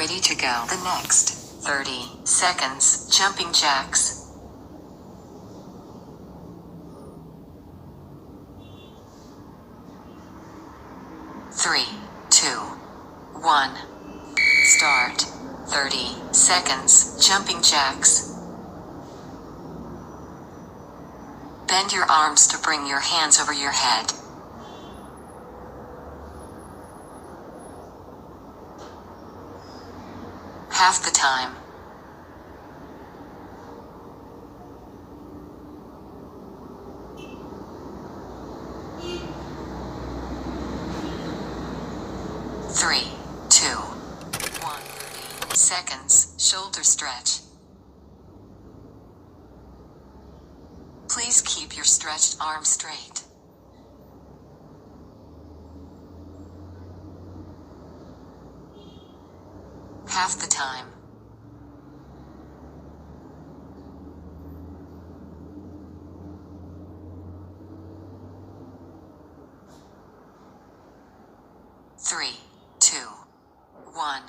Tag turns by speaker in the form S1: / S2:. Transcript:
S1: ready to go. The next 30 seconds, jumping jacks. 3, 2, 1. Start. 30 seconds, jumping jacks. Bend your arms to bring your hands over your head. Half the time. Three, 2, 1. 30 seconds, shoulder stretch. Please keep your stretched arms straight. Half the time. Three, 2, 1.